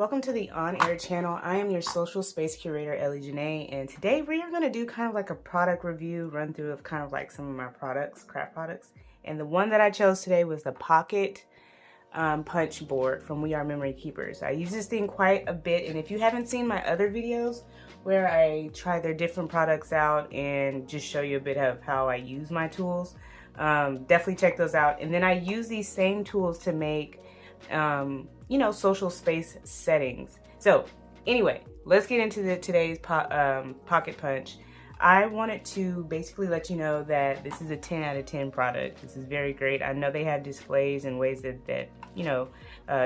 Welcome to the on-air channel. I am your social space curator, Ellie Jńe, and today we are going to do kind of like a product review run through of kind of like some of my products, craft products. And the one that I chose today was the pocket punch board from We Are Memory Keepers. I use this thing quite a bit, and if you haven't seen my other videos where I try their different products out and just show you a bit of how I use my tools, definitely check those out. And then I use these same tools to make you know, social space settings. So anyway, let's get into today's pocket punch. I wanted to basically let you know that this is a 10 out of 10 product. This is very great. I know they have displays and ways that you know,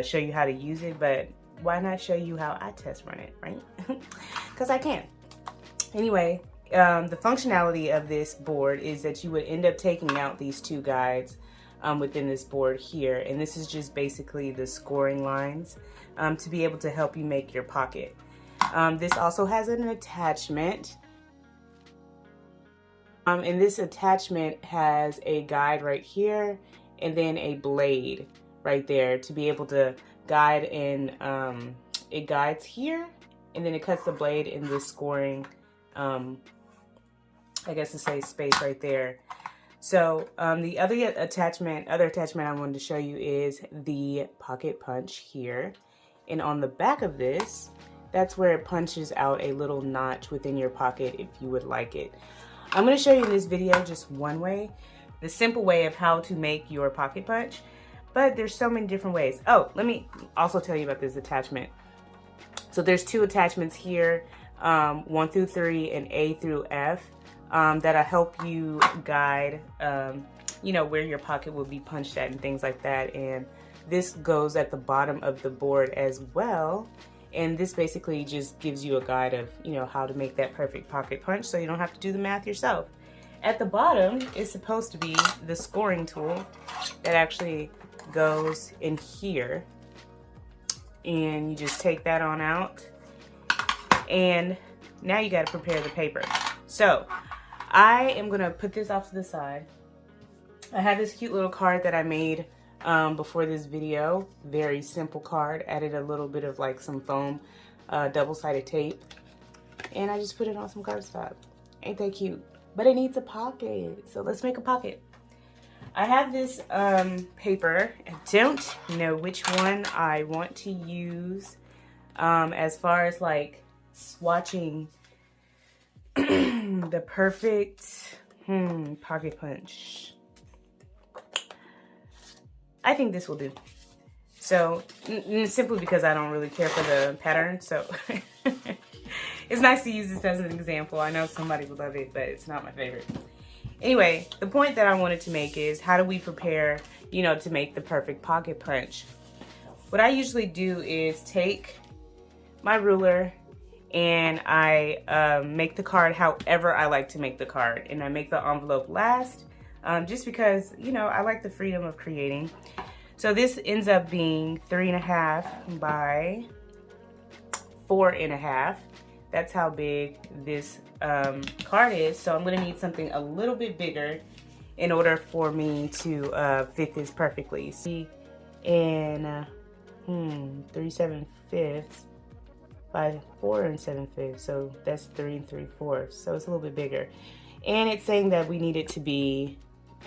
show you how to use it, but why not show you how I test run it, right? Because I can. Anyway, the functionality of this board is that you would end up taking out these two guides within this board here, and this is just basically the scoring lines to be able to help you make your pocket. This also has an attachment, and this attachment has a guide right here and then a blade right there to be able to guide in. It guides here and then it cuts the blade in this scoring, I guess to say, space right there. So the other attachment I wanted to show you is the pocket punch here. And on the back of this, that's where it punches out a little notch within your pocket if you would like it. I'm going to show you in this video just one way, the simple way of how to make your pocket punch, but there's so many different ways. Oh, let me also tell you about this attachment. So there's two attachments here, 1 through 3 and A through F. That'll help you guide, you know, where your pocket will be punched at and things like that. And this goes at the bottom of the board as well. And this basically just gives you a guide of, you know, how to make that perfect pocket punch so you don't have to do the math yourself. At the bottom is supposed to be the scoring tool that actually goes in here. And you just take that on out. And now you got to prepare the paper. So I am gonna put this off to the side. I have this cute little card that I made before this video. Very simple card. Added a little bit of like some foam, double-sided tape, and I just put it on some cardstock. Ain't that cute? But it needs a pocket, so let's make a pocket. I have this paper. I don't know which one I want to use as far as like swatching the perfect pocket punch. I think this will do. So simply because I don't really care for the pattern, so it's nice to use this as an example. I know somebody would love it, but it's not my favorite. Anyway, the point that I wanted to make is, how do we prepare, you know, to make the perfect pocket punch? What I usually do is take my ruler and I make the card however I like to make the card, and I make the envelope last, just because, you know, I like the freedom of creating. So this ends up being 3.5 by 4.5. That's how big this card is. So I'm going to need something a little bit bigger in order for me to fit this perfectly. See, and 3/7 by 4 7/5, so that's 3 3/4, so it's a little bit bigger. And it's saying that we need it to be,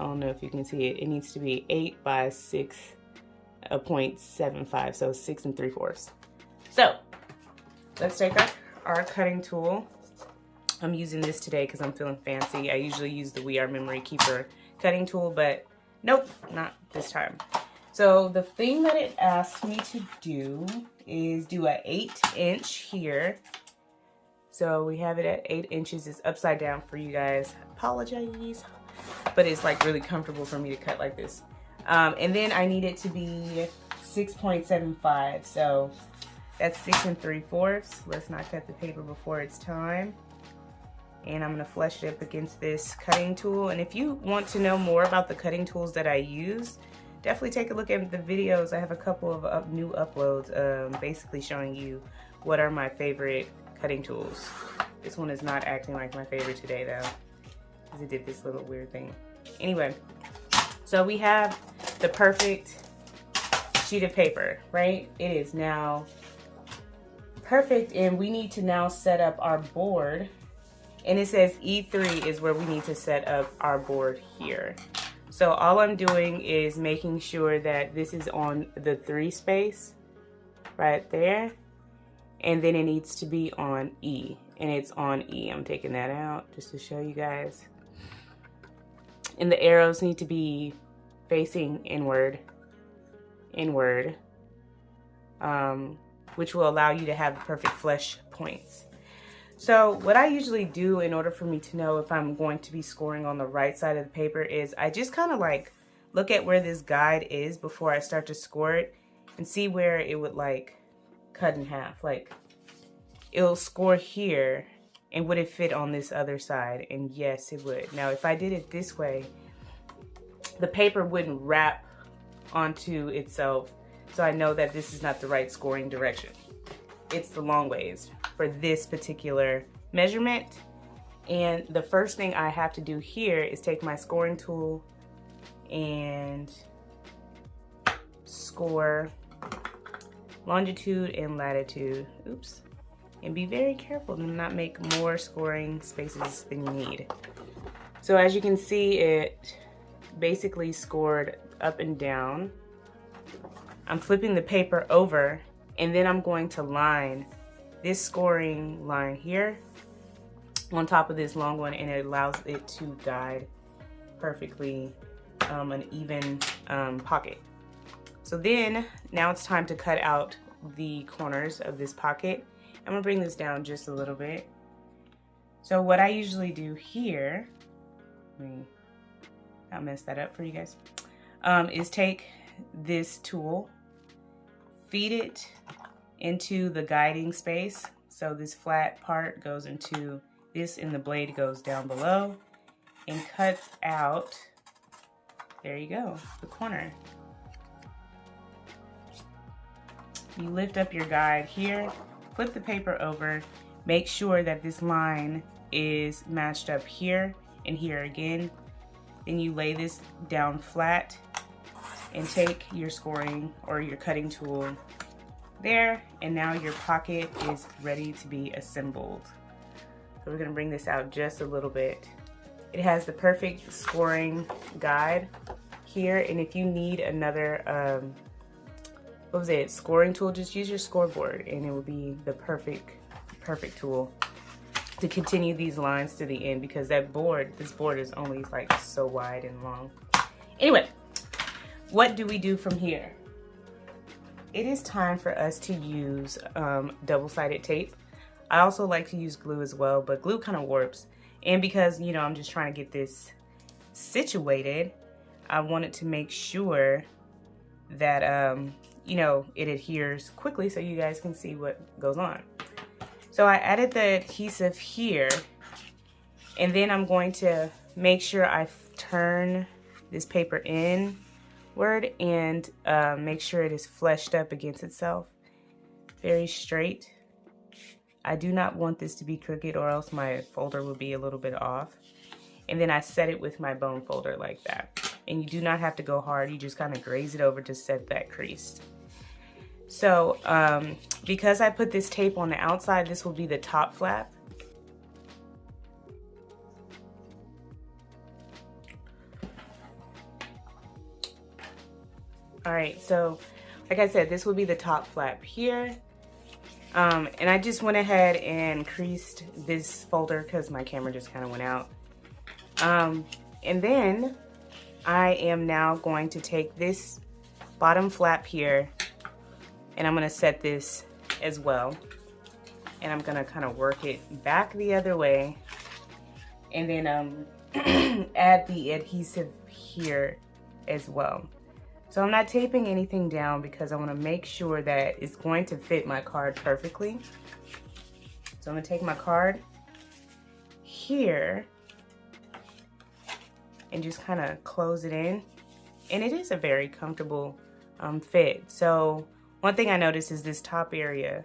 I don't know if you can see it, it needs to be 8 by 6.75, so 6 3/4. So let's take our cutting tool. I'm using this today because I'm feeling fancy. I usually use the We Are Memory Keeper cutting tool, but nope, not this time. So the thing that it asked me to do is do an 8-inch here. So we have it at 8 inches. It's upside down for you guys. Apologize, but it's like really comfortable for me to cut like this. And then I need it to be 6.75. So that's 6 3/4. Let's not cut the paper before it's time. And I'm gonna flush it up against this cutting tool. And if you want to know more about the cutting tools that I use, definitely take a look at the videos. I have a couple of new uploads basically showing you what are my favorite cutting tools. This one is not acting like my favorite today though, because it did this little weird thing. Anyway, so we have the perfect sheet of paper, right? It is now Perfect, and we need to now set up our board. And it says E3 is where we need to set up our board here. So all I'm doing is making sure that this is on the 3 space right there. And then it needs to be on E, and it's on E. I'm taking that out just to show you guys. And the arrows need to be facing inward, which will allow you to have perfect flesh points. So what I usually do in order for me to know if I'm going to be scoring on the right side of the paper is I just kind of like look at where this guide is before I start to score it and see where it would like cut in half. Like it'll score here, and would it fit on this other side? And yes, it would. Now if I did it this way, the paper wouldn't wrap onto itself, so I know that this is not the right scoring direction. It's the long ways for this particular measurement. And the first thing I have to do here is take my scoring tool and score longitude and latitude. Oops. And be very careful to not make more scoring spaces than you need. So as you can see, it basically scored up and down. I'm flipping the paper over, and then I'm going to line this scoring line here on top of this long one, and it allows it to guide perfectly an even pocket. So then now it's time to cut out the corners of this pocket. I'm gonna bring this down just a little bit. So what I usually do here, I'll mess that up for you guys, is take this tool, feed it into the guiding space. So this flat part goes into this, and the blade goes down below and cuts out, there you go, the corner. You lift up your guide here, flip the paper over, make sure that this line is matched up here and here again. Then you lay this down flat and take your scoring or your cutting tool there, and now your pocket is ready to be assembled. So we're gonna bring this out just a little bit. It has the perfect scoring guide here, and if you need another scoring tool, just use your scoreboard and it will be the perfect tool to continue these lines to the end, because this board is only like so wide and long. Anyway, what do we do from here? It is time for us to use double-sided tape. I also like to use glue as well, but glue kind of warps. And because, you know, I'm just trying to get this situated, I wanted to make sure that, you know, it adheres quickly so you guys can see what goes on. So I added the adhesive here, and then I'm going to make sure I turn this paper inward and make sure it is fleshed up against itself, very straight. I do not want this to be crooked, or else my folder will be a little bit off. And then I set it with my bone folder like that. And you do not have to go hard, you just kind of graze it over to set that crease. So because I put this tape on the outside, this will be the top flap. All right, so like I said, this will be the top flap here. And I just went ahead and creased this folder because my camera just kind of went out. And then I am now going to take this bottom flap here, and I'm going to set this as well. And I'm going to kind of work it back the other way, and then add the adhesive here as well. So I'm not taping anything down because I want to make sure that it's going to fit my card perfectly. So I'm going to take my card here and just kind of close it in. And it is a very comfortable fit. So one thing I noticed is this top area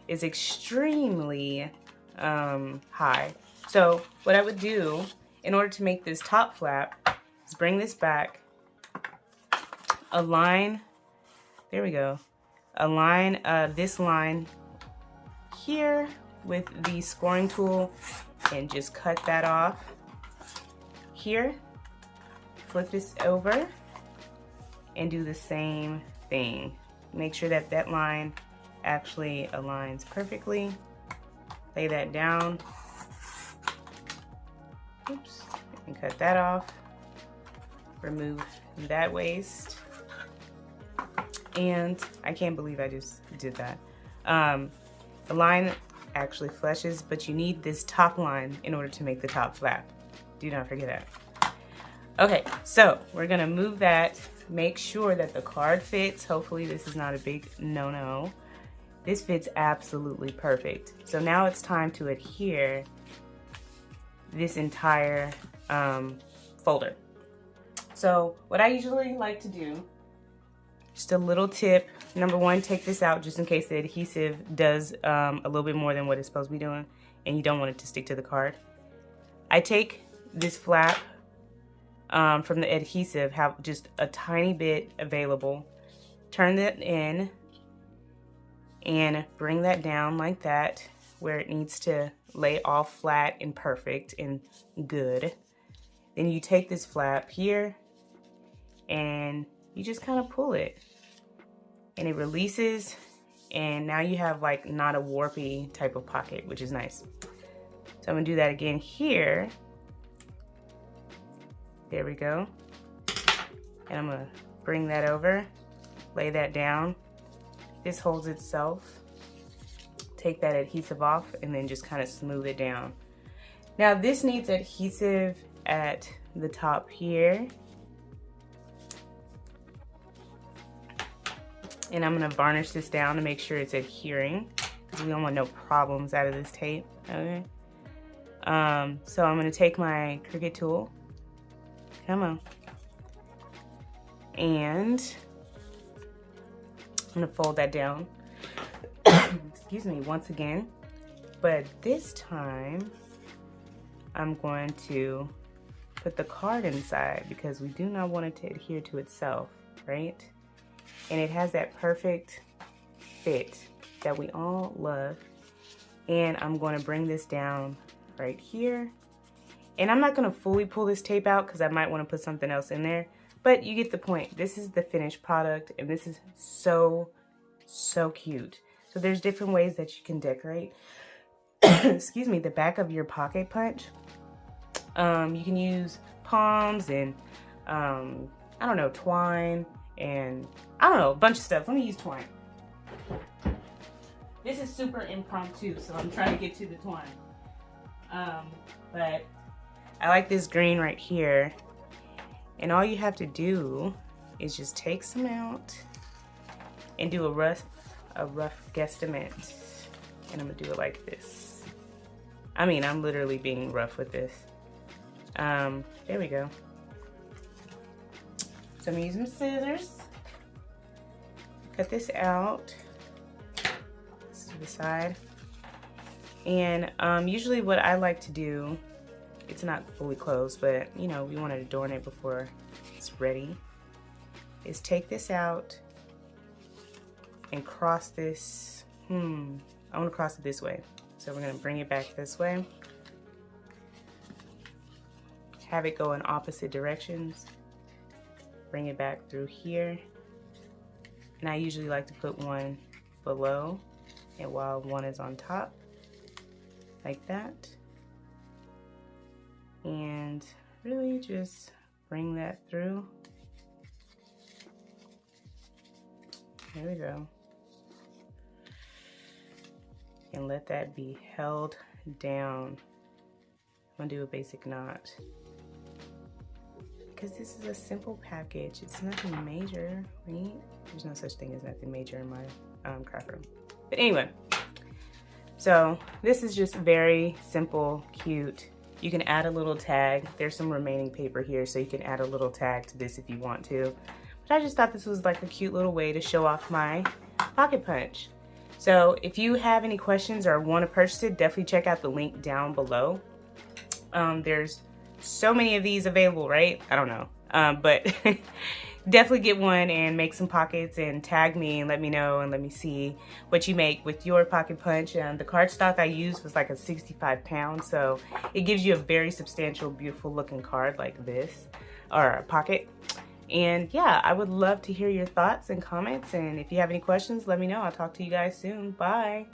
is extremely high. So what I would do in order to make this top flap is bring this back, align, there we go, align this line here with the scoring tool and just cut that off here. Flip this over and do the same thing. Make sure that that line actually aligns perfectly. Lay that down. Oops, and cut that off. Remove that waste. And I can't believe I just did that. The line actually flushes, but you need this top line in order to make the top flap. Do not forget that. Okay, so we're gonna move that. Make sure that the card fits. Hopefully this is not a big no-no. This fits absolutely perfect. So now it's time to adhere this entire folder. So what I usually like to do, just a little tip. Number one, take this out just in case the adhesive does a little bit more than what it's supposed to be doing and you don't want it to stick to the card. I take this flap from the adhesive, have just a tiny bit available, turn that in and bring that down like that where it needs to lay all flat and perfect and good. Then you take this flap here and you just kind of pull it and it releases, and now you have like not a warpy type of pocket, which is nice. So I'm gonna do that again here. There we go. And I'm gonna bring that over, lay that down. This holds itself. Take that adhesive off and then just kind of smooth it down. Now this needs adhesive at the top here. And I'm gonna varnish this down to make sure it's adhering because we don't want no problems out of this tape, okay? So I'm gonna take my Cricut tool, come on, and I'm gonna fold that down, excuse me, once again, but this time I'm going to put the card inside because we do not want it to adhere to itself, right? And it has that perfect fit that we all love. And I'm going to bring this down right here. And I'm not going to fully pull this tape out because I might want to put something else in there. But you get the point. This is the finished product and this is so, so cute. So there's different ways that you can decorate, excuse me, the back of your pocket punch. You can use palms and, I don't know, twine and I don't know, a bunch of stuff. Let me use twine. This is super impromptu, so I'm trying to get to the twine. But I like this green right here. And all you have to do is just take some out and do a rough guesstimate. And I'm gonna do it like this. I mean, I'm literally being rough with this. There we go. So I'm using scissors. Cut this out. This to the side. And usually what I like to do, it's not fully closed, but you know, we want to adorn it before it's ready, is take this out and cross this. I want to cross it this way. So we're going to bring it back this way. Have it go in opposite directions. Bring it back through here. And I usually like to put one below and while one is on top. Like that. And really just bring that through. There we go. And let that be held down. I'm gonna do a basic knot. Because this is a simple package. It's nothing major, right? There's no such thing as nothing major in my craft room. But anyway, so this is just very simple, cute. You can add a little tag. There's some remaining paper here, so you can add a little tag to this if you want to. But I just thought this was like a cute little way to show off my pocket punch. So if you have any questions or want to purchase it, definitely check out the link down below. There's so many of these available, right? I don't know. But definitely get one and make some pockets and tag me and let me know and let me see what you make with your pocket punch. The cardstock I used was like a 65 pound, so it gives you a very substantial, beautiful looking card like this, or a pocket. And yeah, I would love to hear your thoughts and comments, and if you have any questions, let me know. I'll talk to you guys soon. Bye.